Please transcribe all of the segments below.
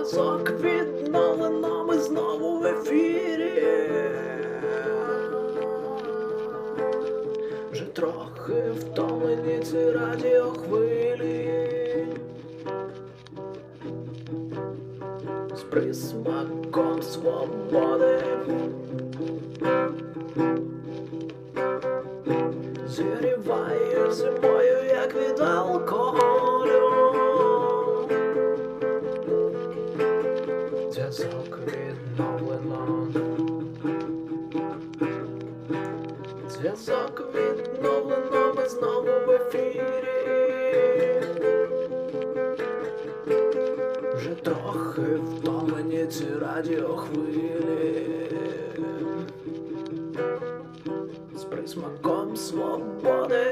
Зв'язок відновлено, ми знову в ефірі. Вже трохи втомлені ці радіохвилі. З присмаком свободи. Зігріває зимою, як від алкоголю. Зв'язок відновлено. Зв'язок відновлено, ми знову в ефірі. Вже трохи втомлені ці радіохвилі. З присмаком свободи.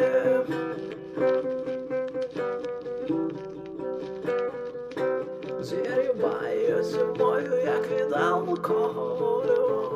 Зігріває зимою, як від алкоголю.